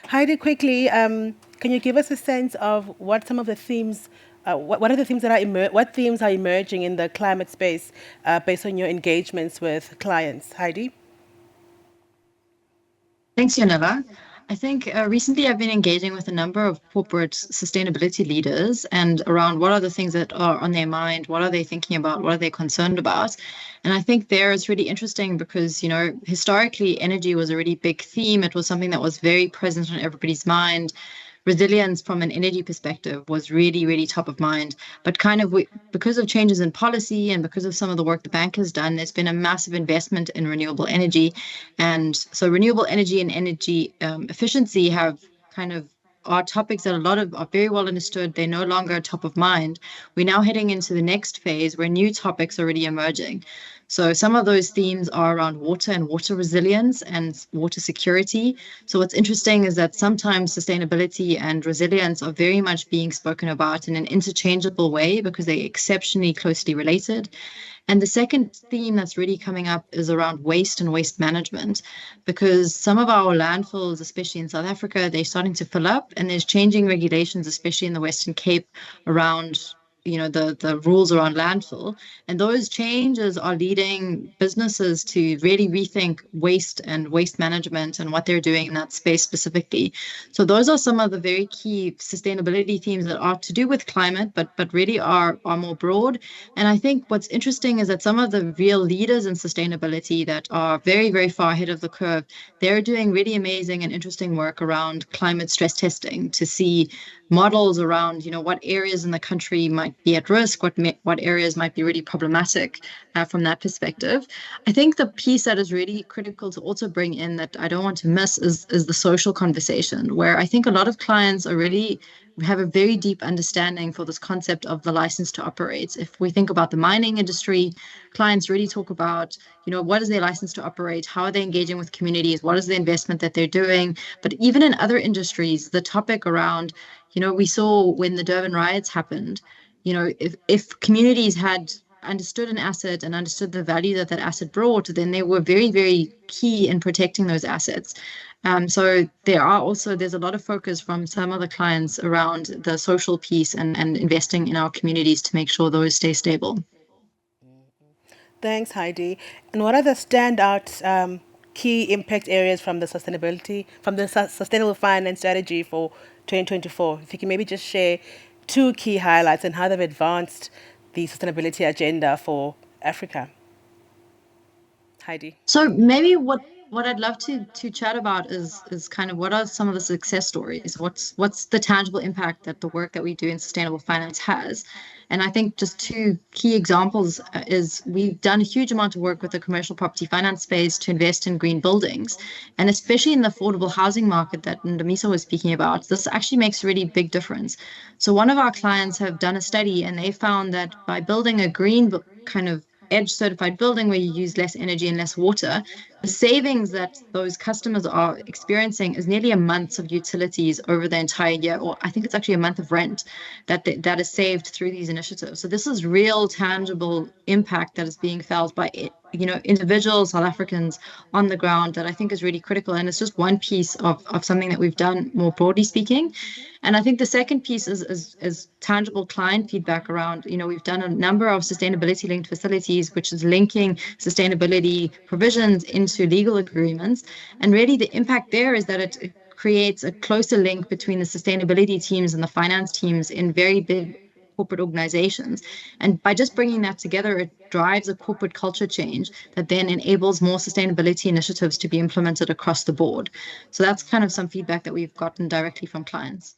Heidi, quickly, can you give us a sense of what some of the themes, what are the themes that are what themes are emerging in the climate space based on your engagements with clients? Heidi? Thanks, Yanela. I think recently I've been engaging with a number of corporate sustainability leaders and around what are the things that are on their mind, what are they thinking about, what are they concerned about. And I think there it's really interesting because, historically energy was a really big theme. It was something that was very present on everybody's mind. Resilience from an energy perspective was really, really top of mind. But because of changes in policy and because of some of the work the bank has done, there's been a massive investment in renewable energy. And so renewable energy and energy efficiency have kind of are topics that a lot of are very well understood. They're no longer top of mind. We're now heading into the next phase where new topics are already emerging. So some of those themes are around water and water resilience and water security. So what's interesting is that sometimes sustainability and resilience are very much being spoken about in an interchangeable way because they're exceptionally closely related. And the second theme that's really coming up is around waste and waste management, because some of our landfills, especially in South Africa, they're starting to fill up, and there's changing regulations, especially in the Western Cape, around the rules around landfill. And those changes are leading businesses to really rethink waste and waste management and what they're doing in that space specifically. So those are some of the very key sustainability themes that are to do with climate, but really are more broad. And I think what's interesting is that some of the real leaders in sustainability that are very, very far ahead of the curve, they're doing really amazing and interesting work around climate stress testing to see models around, what areas in the country might be at risk, what areas might be really problematic from that perspective. I think the piece that is really critical to also bring in that I don't want to miss is the social conversation, where I think a lot of clients are really have a very deep understanding for this concept of the license to operate. If we think about the mining industry, clients really talk about, what is their license to operate? How are they engaging with communities? What is the investment that they're doing? But even in other industries, the topic around, we saw when the Durban riots happened, if communities had understood an asset and understood the value that that asset brought, then they were very, very key in protecting those assets. So there's a lot of focus from some of the clients around the social piece and investing in our communities to make sure those stay stable. Thanks, Heidi. And what are the standout key impact areas from the sustainable finance strategy for 2024? If you can maybe just share two key highlights and how they've advanced the sustainability agenda for Africa. Heidi. So maybe what I'd love to chat about is kind of what are some of the success stories? What's the tangible impact that the work that we do in sustainable finance has? And I think just two key examples is we've done a huge amount of work with the commercial property finance space to invest in green buildings. And especially in the affordable housing market that Ndamisa was speaking about, this actually makes a really big difference. So one of our clients have done a study and they found that by building a green kind of edge certified building where you use less energy and less water, the savings that those customers are experiencing is nearly a month of utilities over the entire year, or I think it's actually a month of rent that is saved through these initiatives. So this is real tangible impact that is being felt by individuals, South Africans on the ground that I think is really critical. And it's just one piece of something that we've done more broadly speaking. And I think the second piece is tangible client feedback around, we've done a number of sustainability linked facilities, which is linking sustainability provisions into legal agreements. And really the impact there is that it creates a closer link between the sustainability teams and the finance teams in very big corporate organizations. And by just bringing that together, it drives a corporate culture change that then enables more sustainability initiatives to be implemented across the board. So that's kind of some feedback that we've gotten directly from clients.